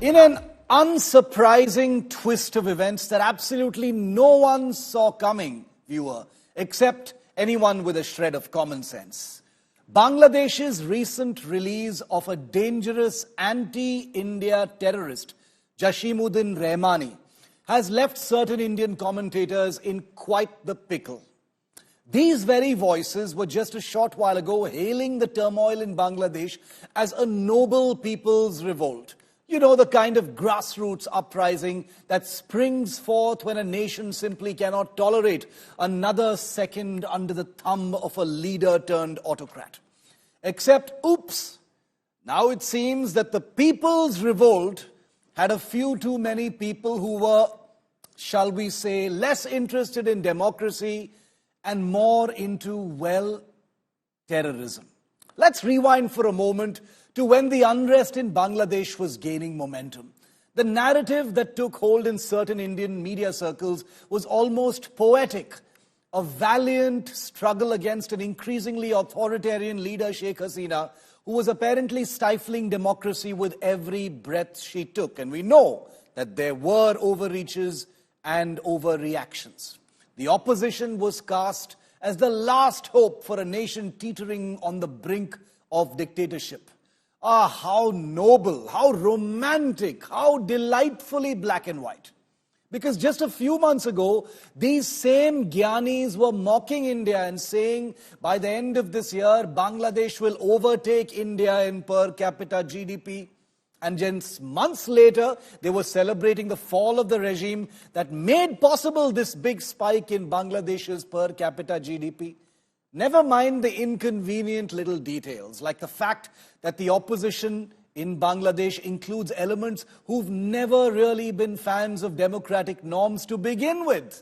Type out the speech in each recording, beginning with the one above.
In an unsurprising twist of events that absolutely no one saw coming, viewer, except anyone with a shred of common sense, Bangladesh's recent release of a dangerous anti-India terrorist, Jashimuddin Rahmani, has left certain Indian commentators in quite the pickle. These very voices were just a short while ago hailing the turmoil in Bangladesh as a noble people's revolt. You know, the kind of grassroots uprising that springs forth when a nation simply cannot tolerate another second under the thumb of a leader turned autocrat. Except, oops, now it seems that the people's revolt had a few too many people who were, shall we say, less interested in democracy and more into, well, terrorism. Let's rewind for a moment to when the unrest in Bangladesh was gaining momentum. The narrative that took hold in certain Indian media circles was almost poetic. A valiant struggle against an increasingly authoritarian leader, Sheikh Hasina, who was apparently stifling democracy with every breath she took. And we know that there were overreaches and overreactions. The opposition was cast as the last hope for a nation teetering on the brink of dictatorship. Ah, how noble, how romantic, how delightfully black and white. Because just a few months ago, these same Gyanis were mocking India and saying, by the end of this year, Bangladesh will overtake India in per capita GDP. And just months later, they were celebrating the fall of the regime that made possible this big spike in Bangladesh's per capita GDP. Never mind the inconvenient little details, like the fact that the opposition in Bangladesh includes elements who've never really been fans of democratic norms to begin with.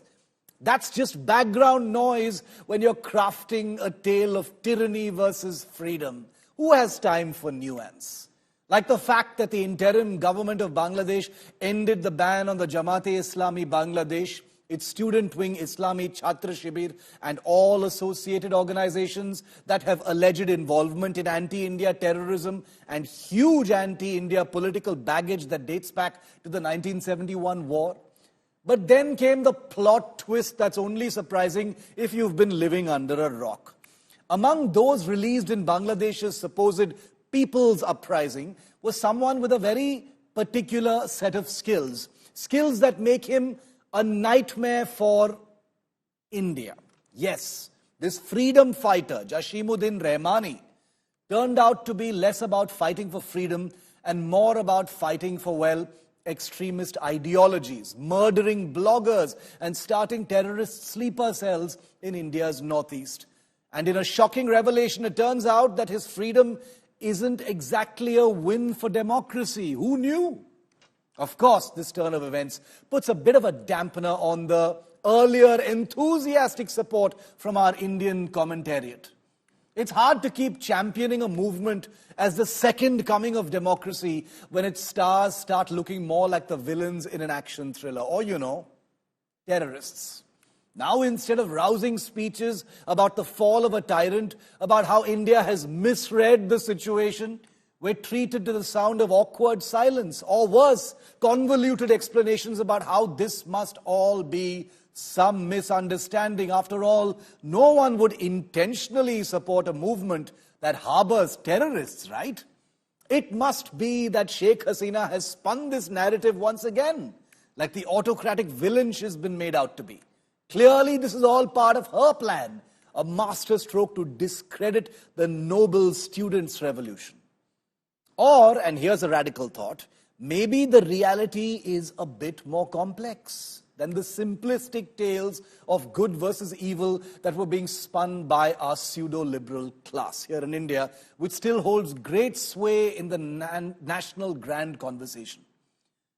That's just background noise when you're crafting a tale of tyranny versus freedom. Who has time for nuance? Like the fact that the interim government of Bangladesh ended the ban on the Jamaat-e-Islami Bangladesh, its student wing Islami Chhatra Shibir, and all associated organizations that have alleged involvement in anti-India terrorism and huge anti-India political baggage that dates back to the 1971 war. But then came the plot twist that's only surprising if you've been living under a rock. Among those released in Bangladesh's supposed people's uprising was someone with a very particular set of skills. Skills that make him a nightmare for India. Yes, this freedom fighter, Jashimuddin Rahmani, turned out to be less about fighting for freedom and more about fighting for, well, extremist ideologies, murdering bloggers and starting terrorist sleeper cells in India's northeast. And in a shocking revelation, it turns out that his freedom isn't exactly a win for democracy. Who knew? Of course, this turn of events puts a bit of a dampener on the earlier enthusiastic support from our Indian commentariat. It's hard to keep championing a movement as the second coming of democracy when its stars start looking more like the villains in an action thriller, or, you know, terrorists. Now, instead of rousing speeches about the fall of a tyrant, about how India has misread the situation, we're treated to the sound of awkward silence, or worse, convoluted explanations about how this must all be some misunderstanding. After all, no one would intentionally support a movement that harbors terrorists, right? It must be that Sheikh Hasina has spun this narrative once again, like the autocratic villain she's been made out to be. Clearly, this is all part of her plan, a masterstroke to discredit the noble students' revolution. Or, and here's a radical thought, maybe the reality is a bit more complex than the simplistic tales of good versus evil that were being spun by our pseudo-liberal class here in India, which still holds great sway in the national grand conversation.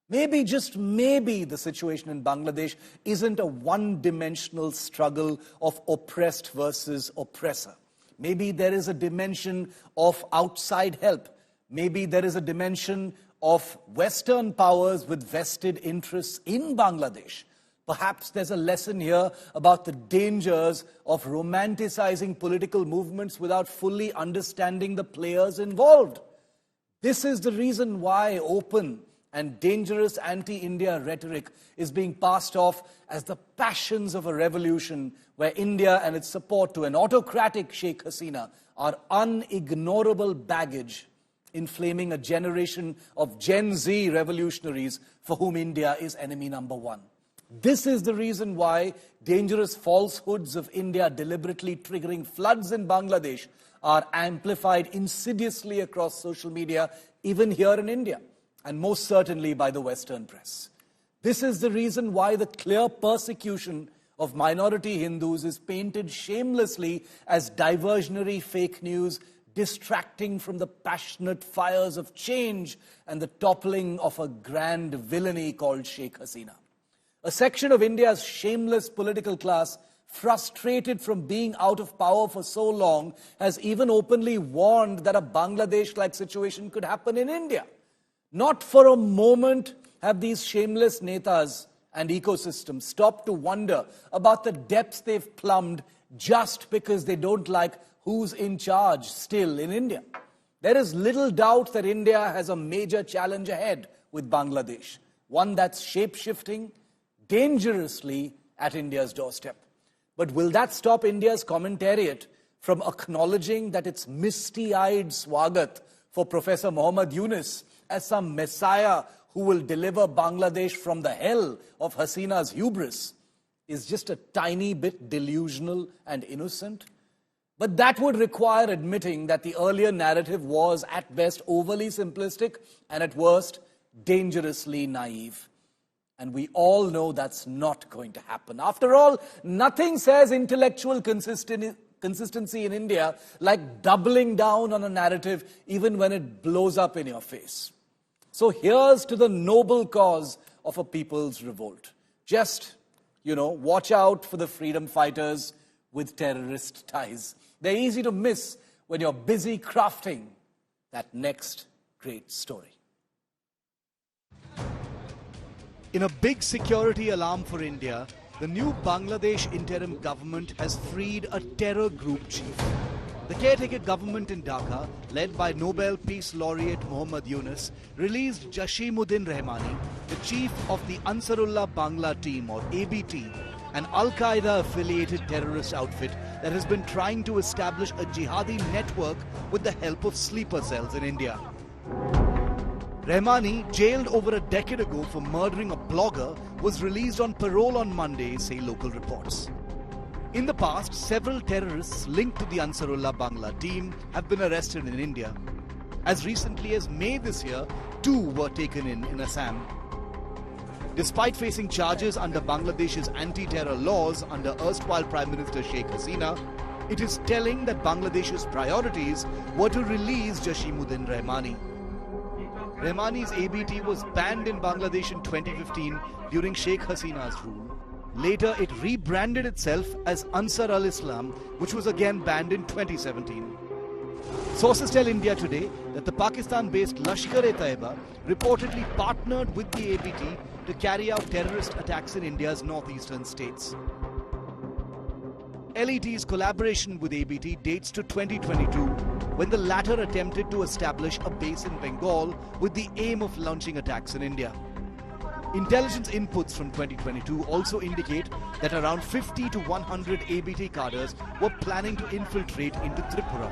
Maybe, just maybe, the situation in Bangladesh isn't a one-dimensional struggle of oppressed versus oppressor. Maybe there is a dimension of outside help. Maybe there is a dimension of Western powers with vested interests in Bangladesh. Perhaps there's a lesson here about the dangers of romanticizing political movements without fully understanding the players involved. This is the reason why open and dangerous anti-India rhetoric is being passed off as the passions of a revolution where India and its support to an autocratic Sheikh Hasina are unignorable baggage inflaming a generation of Gen Z revolutionaries for whom India is enemy number one. This is the reason why dangerous falsehoods of India deliberately triggering floods in Bangladesh are amplified insidiously across social media, even here in India, and most certainly by the Western press. This is the reason why the clear persecution of minority Hindus is painted shamelessly as diversionary fake news, distracting from the passionate fires of change and the toppling of a grand villainy called Sheikh Hasina. A section of India's shameless political class, frustrated from being out of power for so long, has even openly warned that a Bangladesh-like situation could happen in India. Not for a moment have these shameless netas and ecosystems stopped to wonder about the depths they've plumbed just because they don't like who's in charge still in India. There is little doubt that India has a major challenge ahead with Bangladesh, one that's shape-shifting dangerously at India's doorstep. But will that stop India's commentariat from acknowledging that its misty-eyed swagat for Professor Muhammad Yunus as some messiah who will deliver Bangladesh from the hell of Hasina's hubris is just a tiny bit delusional and innocent? But that would require admitting that the earlier narrative was at best overly simplistic and at worst dangerously naive. And we all know that's not going to happen. After all, nothing says intellectual consistency in India like doubling down on a narrative even when it blows up in your face. So here's to the noble cause of a people's revolt. Just, watch out for the freedom fighters with terrorist ties. They're easy to miss when you're busy crafting that next great story. In a big security alarm for India, the new Bangladesh interim government has freed a terror group chief. The caretaker government in Dhaka, led by Nobel Peace Laureate Muhammad Yunus, released Jashimuddin Rahmani, the chief of the Ansarullah Bangla team, or ABT, an Al-Qaeda affiliated terrorist outfit that has been trying to establish a jihadi network with the help of sleeper cells in India. Rahmani, jailed over a decade ago for murdering a blogger, was released on parole on Monday, say local reports. In the past, several terrorists linked to the Ansarullah Bangla team have been arrested in India. As recently as May this year, 2 were taken in Assam. Despite facing charges under Bangladesh's anti-terror laws under erstwhile Prime Minister Sheikh Hasina, it is telling that Bangladesh's priorities were to release Jashimuddin Rahmani. Rahmani's ABT was banned in Bangladesh in 2015 during Sheikh Hasina's rule. Later, it rebranded itself as Ansar al-Islam, which was again banned in 2017. Sources tell India Today that the Pakistan-based Lashkar-e-Taiba reportedly partnered with the ABT to carry out terrorist attacks in India's northeastern states. LET's collaboration with ABT dates to 2022, when the latter attempted to establish a base in Bengal with the aim of launching attacks in India. Intelligence inputs from 2022 also indicate that around 50 to 100 ABT cadres were planning to infiltrate into Tripura.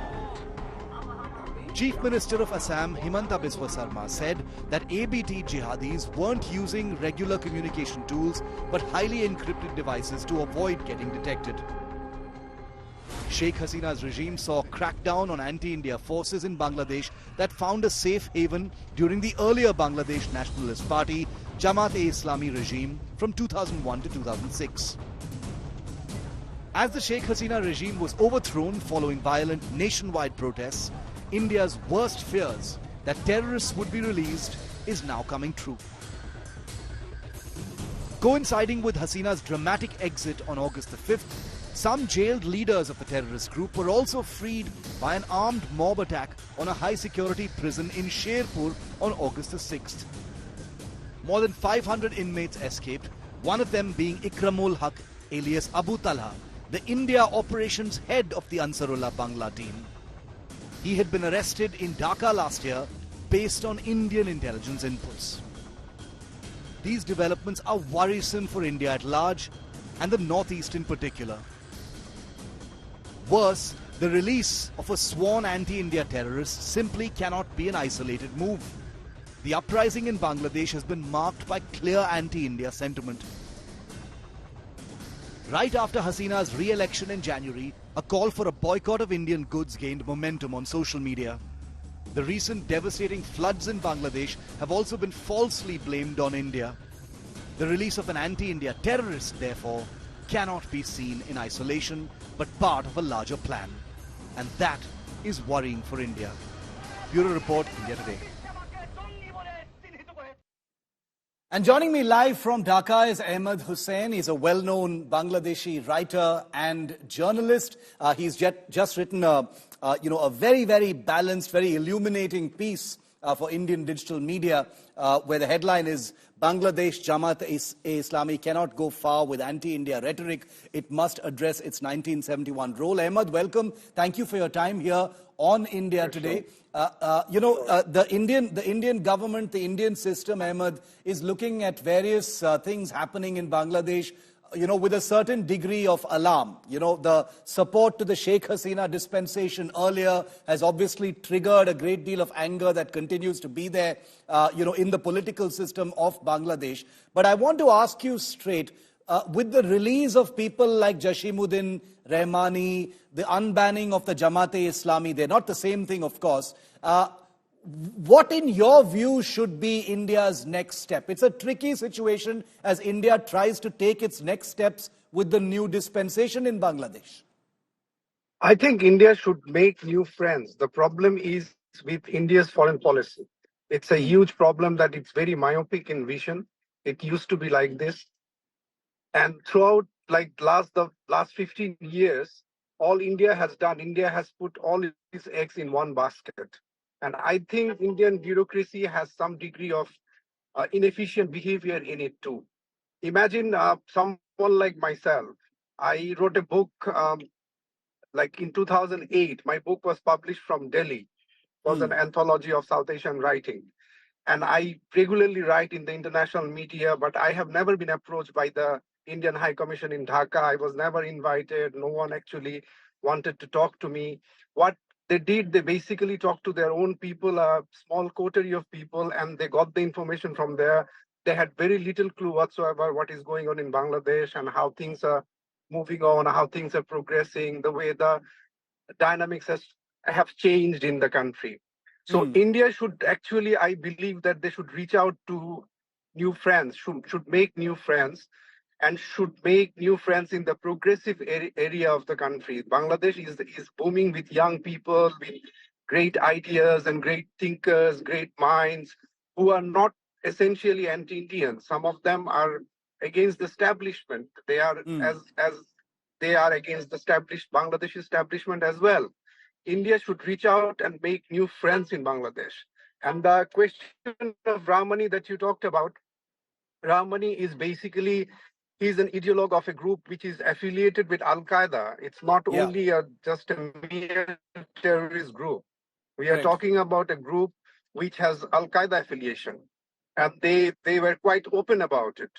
Chief Minister of Assam, Himanta Biswa Sarma, said that ABT jihadis weren't using regular communication tools but highly encrypted devices to avoid getting detected. Sheikh Hasina's regime saw a crackdown on anti-India forces in Bangladesh that found a safe haven during the earlier Bangladesh Nationalist Party, Jamaat-e-Islami regime from 2001 to 2006. As the Sheikh Hasina regime was overthrown following violent nationwide protests, India's worst fears that terrorists would be released is now coming true. Coinciding with Hasina's dramatic exit on August the 5th, some jailed leaders of the terrorist group were also freed by an armed mob attack on a high-security prison in Sherpur on August the 6th. More than 500 inmates escaped, one of them being Ikramul Haq, alias Abu Talha, the India operations head of the Ansarullah Bangla team. He had been arrested in Dhaka last year based on Indian intelligence inputs. These developments are worrisome for India at large and the Northeast in particular. Worse, the release of a sworn anti-India terrorist simply cannot be an isolated move. The uprising in Bangladesh has been marked by clear anti-India sentiment. Right after Hasina's re-election in January, a call for a boycott of Indian goods gained momentum on social media. The recent devastating floods in Bangladesh have also been falsely blamed on India. The release of an anti-India terrorist, therefore, cannot be seen in isolation, but part of a larger plan. And that is worrying for India. Bureau Report, India Today. And joining me live from Dhaka is Ahmede Hussain. He's a well-known Bangladeshi writer and journalist. He's just written a very, very balanced, very illuminating piece for Indian digital media, where the headline is Bangladesh Jamaat-e-Islami cannot go far with anti-India rhetoric. It must address its 1971 role. Ahmede, welcome. Thank you for your time here on India Today. The Indian government, the Indian system, Ahmede, is looking at various things happening in Bangladesh, with a certain degree of alarm. The support to the Sheikh Hasina dispensation earlier has obviously triggered a great deal of anger that continues to be there, in the political system of Bangladesh. But I want to ask you straight, with the release of people like Jashimuddin, Rahmani, the unbanning of the Jamaat-e-Islami, they're not the same thing, of course. What, in your view, should be India's next step? It's a tricky situation as India tries to take its next steps with the new dispensation in Bangladesh. I think India should make new friends. The problem is with India's foreign policy. It's a huge problem that it's very myopic in vision. It used to be like this. And throughout the last 15 years, all India has done, India has put all its eggs in one basket. And I think Indian bureaucracy has some degree of inefficient behavior in it too. Imagine someone like myself. I wrote a book in 2008. My book was published from Delhi. It was an anthology of South Asian writing. And I regularly write in the international media, but I have never been approached by the Indian High Commission in Dhaka. I was never invited. No one actually wanted to talk to me. What they did, they basically talked to their own people, a small coterie of people, and they got the information from there. They had very little clue whatsoever what is going on in Bangladesh and how things are moving on, how things are progressing, the way the dynamics have changed in the country. So India should actually, I believe that they should reach out to new friends, should make new friends, and should make new friends in the progressive area of the country. Bangladesh is booming with young people, with great ideas and great thinkers, great minds, who are not essentially anti-Indian. Some of them are against the establishment. They are as they are against the established Bangladesh establishment as well. India should reach out and make new friends in Bangladesh. And the question of Rahmani that you talked about, Rahmani is basically, he's an ideologue of a group which is affiliated with Al-Qaeda. It's not only just a mere terrorist group. We are talking about a group which has Al-Qaeda affiliation. And they were quite open about it.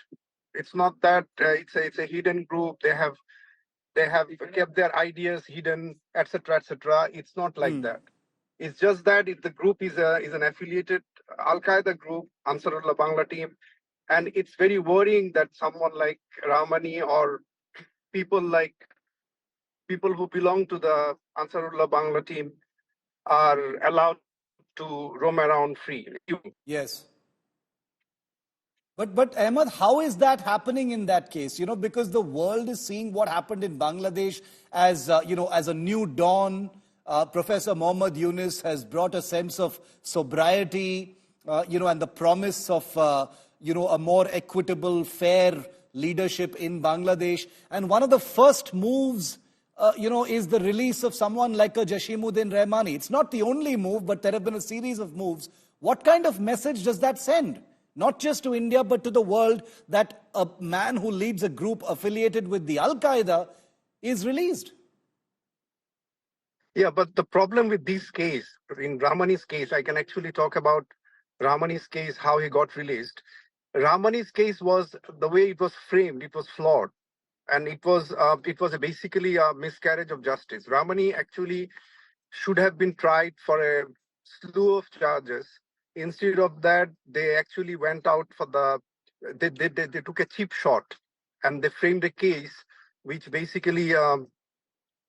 It's not that it's a hidden group. They have kept their ideas hidden, etc., etc. It's not like that. It's just that the group is an affiliated Al-Qaeda group, Ansarullah Bangla team, and it's very worrying that someone like Rahmani or people who belong to the Ansarullah Bangla team are allowed to roam around free. Yes. But Ahmede, how is that happening in that case? Because the world is seeing what happened in Bangladesh as, as a new dawn. Professor Muhammad Yunus has brought a sense of sobriety, and the promise of, a more equitable, fair leadership in Bangladesh. And one of the first moves, is the release of someone like a Jashimuddin Rahmani. It's not the only move, but there have been a series of moves. What kind of message does that send? Not just to India, but to the world, that a man who leads a group affiliated with the Al-Qaeda is released. Yeah, but the problem with this case, in Rahmani's case, I can actually talk about Rahmani's case, how he got released. Rahmani's case was the way it was framed, it was flawed. And it was basically a miscarriage of justice. Rahmani actually should have been tried for a slew of charges. Instead of that, they actually went out for they took a cheap shot and they framed a case which basically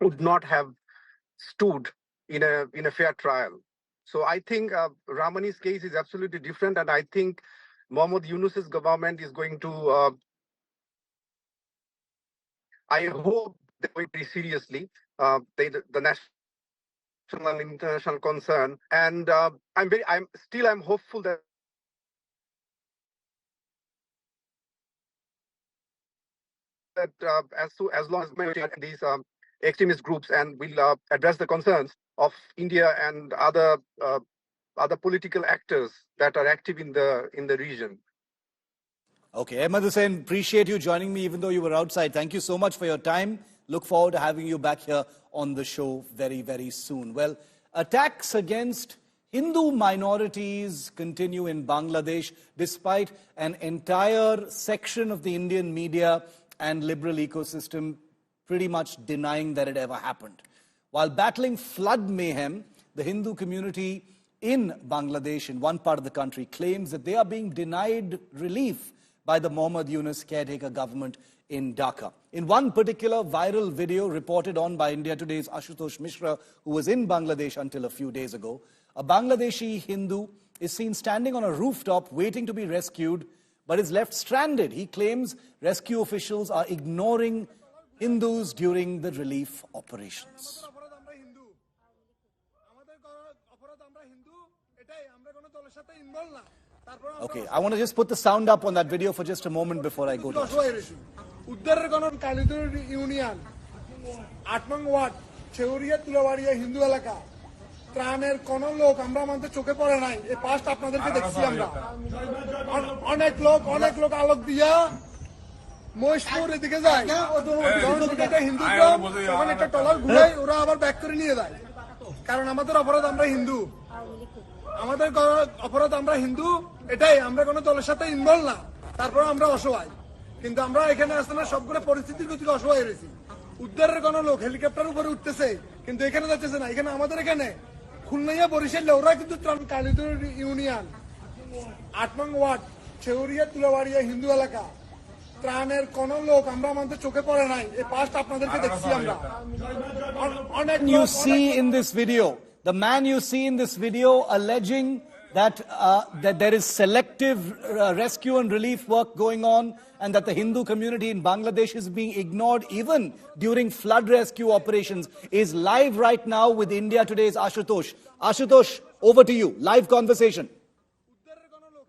would not have stood in a fair trial. So I think Ramani's case is absolutely different, and I think Mohammad Yunus's government is going to. I hope they take it very seriously. The national and international concern, and I'm hopeful that as long as we take these extremist groups and will address the concerns of India and other political actors that are active in the region. Okay, Ahmede Hussain, appreciate you joining me even though you were outside. Thank you so much for your time. Look forward to having you back here on the show very, very soon. Well, attacks against Hindu minorities continue in Bangladesh despite an entire section of the Indian media and liberal ecosystem pretty much denying that it ever happened. While battling flood mayhem, the Hindu community in Bangladesh, in one part of the country, claims that they are being denied relief by the Mohammad Yunus caretaker government in Dhaka. In one particular viral video reported on by India Today's Ashutosh Mishra, who was in Bangladesh until a few days ago, a Bangladeshi Hindu is seen standing on a rooftop waiting to be rescued, but is left stranded. He claims rescue officials are ignoring Hindus during the relief operations. Okay, I want to just put the sound up on that video for just a moment before I go to it. ত্রাণের কোন লোক আমরা আমাদের চোখে পড়ে নাই এই past আপনাদেরকে দেখছি আমরা অনেক লোক আলোক দিয়া মহেশপুর এদিকে যায় হিন্দু তখন একটা টলার ঘুরাই ওরা আবার ব্যাক করে নিয়ে যায় কারণ আমাদের অপরাধ আমরা হিন্দু আমাদের অপরাধ আমরা হিন্দু এটাই আমরা কোনো দলের সাথে ইনভলভ না তারপর আমরা অসহায় কিন্তু আমরা এখানে আসলে সবগুলো পরিস্থিতির গতিকে অসহায় রয়েছি উদ্ধারের কোনো লোক হেলিকপ্টার উপরে উঠতেছে কিন্তু এখানে যাচ্ছে না এখানে আমাদের এখানে খুলনাইয়া বরিশাল ওরা কিন্তু কালিদুর ইউনিয়ন ৮ নং ওয়ার্ড ছেউরিয়া তুলাবাড়িয়া হিন্দু এলাকা ত্রাণের কোন লোক আমরা আমাদের চোখে পড়ে নাই এই পাস্ট আপনাদেরকে দেখছি আমরা অনেক You see in this video, the man you see in this video alleging that there is selective rescue and relief work going on and that the Hindu community in Bangladesh is being ignored even during flood rescue operations is live right now with India Today's Ashutosh. Ashutosh, over to you. Live conversation.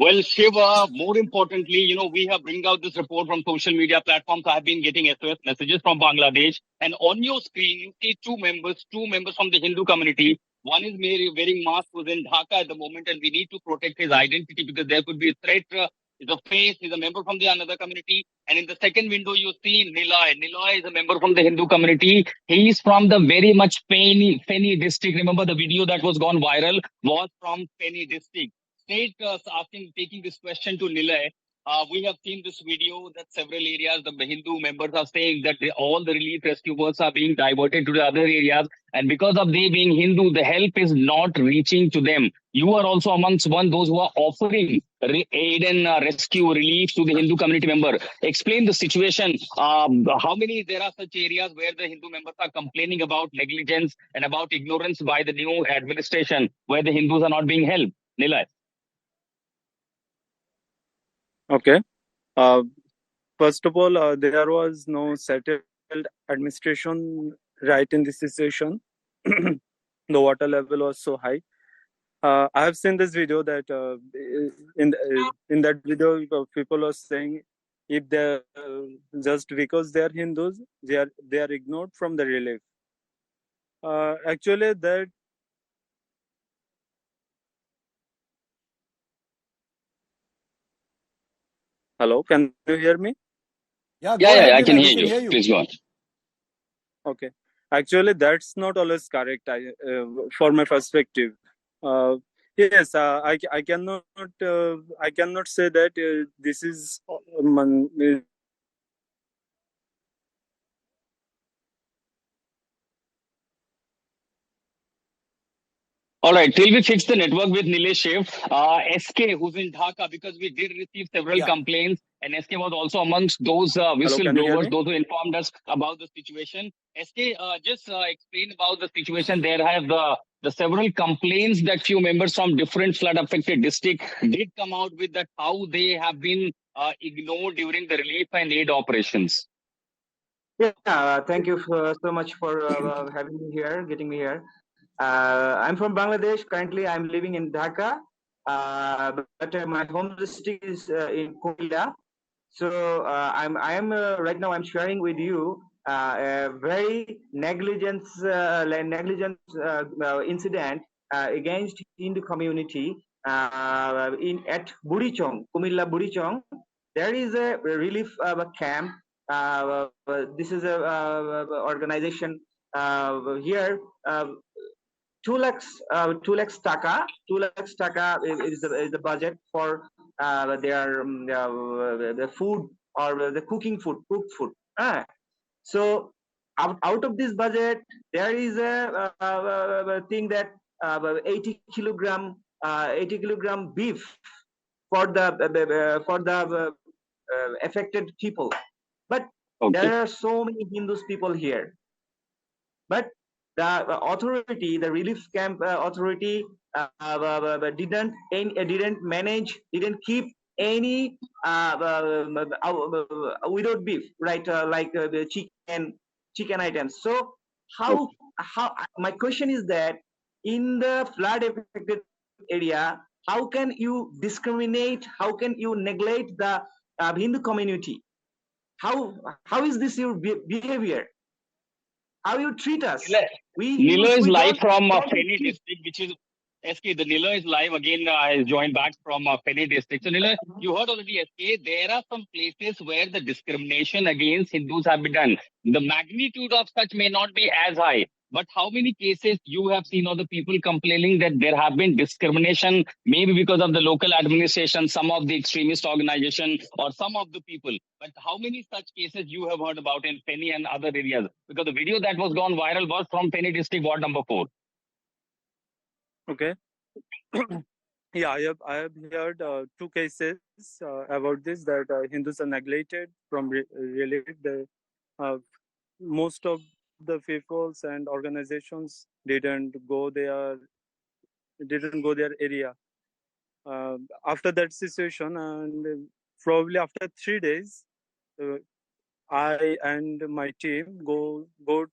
Well, Shiva, more importantly, we have bring out this report from social media platforms. I have been getting SOS messages from Bangladesh. And on your screen, you see two members from the Hindu community. One is wearing mask, who's in Dhaka at the moment, and we need to protect his identity because there could be a threat. He's a face, he's a member from the another community. And in the second window, you see Niloy. Niloy is a member from the Hindu community. He is from the very much Feni district. Remember the video that was gone viral was from Feni district. State taking this question to Nilay. We have seen this video that several areas, the Hindu members are saying that all the relief rescue works are being diverted to the other areas. And because of they being Hindu, the help is not reaching to them. You are also amongst those who are offering aid and rescue relief to the Hindu community member. Explain the situation. How many there are such areas where the Hindu members are complaining about negligence and about ignorance by the new administration, where the Hindus are not being helped? Nilay. Okay. First of all, there was no settled administration right in this situation. The water level was so high. I have seen this video that in that video, people are saying if they're just because they are Hindus, they are ignored from the relief. Actually, that. Hello, can you hear me? Yeah, I can hear you. Please go on. Okay. Actually, that's not always correct for my perspective. Yes, I cannot say that this is All right, till we fix the network with Nilesh Shiv, SK, who's in Dhaka, because we did receive several Yeah. complaints, and SK was also amongst those Hello, can you hear whistleblowers, me? those who informed us about the situation. SK, just explain about the situation. There have the several complaints that few members from different flood-affected districts did come out with, that how they have been ignored during the relief and aid operations. Yeah, thank you so much for having me here, getting me here. I'm from Bangladesh. Currently, I'm living in Dhaka, but my home district is in Koila. So I am right now. I'm sharing with you a very negligent incident against Hindu community at Burichong, Kumilla Burichong. There is a relief camp. This is a organization here. 2 lakhs taka is the budget for their the food or the cooking food, cooked food. So out of this budget, there is a thing that 80 kilogram beef for the affected people. But Okay. there are so many Hindus people here. But the authority, the relief camp authority, didn't manage, didn't keep any without beef, right? Like the chicken items. So how my question is that in the flood affected area, how can you discriminate? How can you neglect the Hindu community? How is this your behavior? How you treat us? Nilo is live from don't Feni treat- district, which is SK. The Nilo is live again. Has joined back from Feni district. So Nilo, you heard already, SK. There are some places where the discrimination against Hindus have been done. The magnitude of such may not be as high, but how many cases you have seen of the people complaining that there have been discrimination, maybe because of the local administration, some of the extremist organization, or some of the people. But how many such cases you have heard about in Feni and other areas? Because the video that was gone viral was from Feni district, ward number 4. Okay. Yeah, I have heard 2 cases about this, that Hindus are neglected from relief. Most of the peoples and organizations didn't go their area. After that situation, and probably after 3 days, I and my team go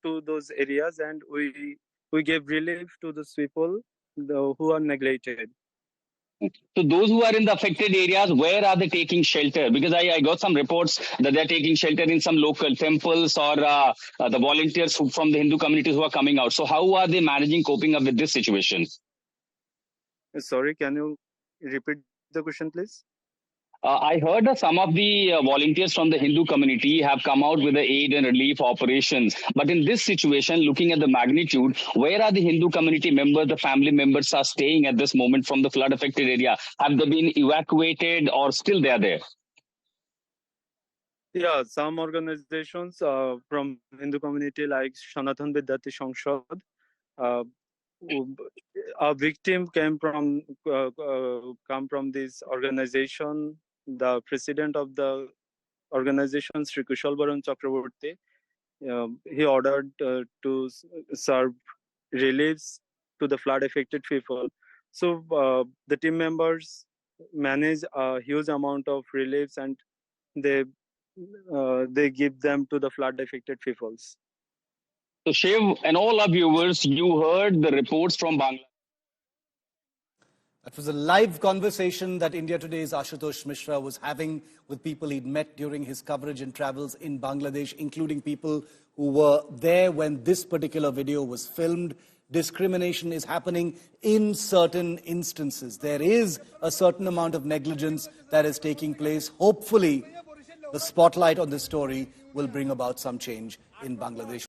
to those areas, and we give relief to those people who are neglected. So those who are in the affected areas, where are they taking shelter? Because I got some reports that they're taking shelter in some local temples, or the volunteers from the Hindu communities who are coming out. So how are they managing, coping up with this situation? Sorry, can you repeat the question, please? I heard that some of the volunteers from the Hindu community have come out with the aid and relief operations. But in this situation, looking at the magnitude, where are the Hindu community members, the family members are staying at this moment from the flood affected area? Have they been evacuated, or still they are there? Yeah, some organizations from Hindu community like Sanatan Vidyarthi Sanshad, a victim came from this organization. The president of the organization, Sri Kushal Baran Chakraborty, he ordered to serve reliefs to the flood affected people. So the team members manage a huge amount of reliefs, and they give them to the flood affected peoples. So Shiv and all our viewers, you heard the reports from Bangladesh. That was a live conversation that India Today's Ashutosh Mishra was having with people he'd met during his coverage and travels in Bangladesh, including people who were there when this particular video was filmed. Discrimination is happening in certain instances. There is a certain amount of negligence that is taking place. Hopefully, the spotlight on this story will bring about some change in Bangladesh.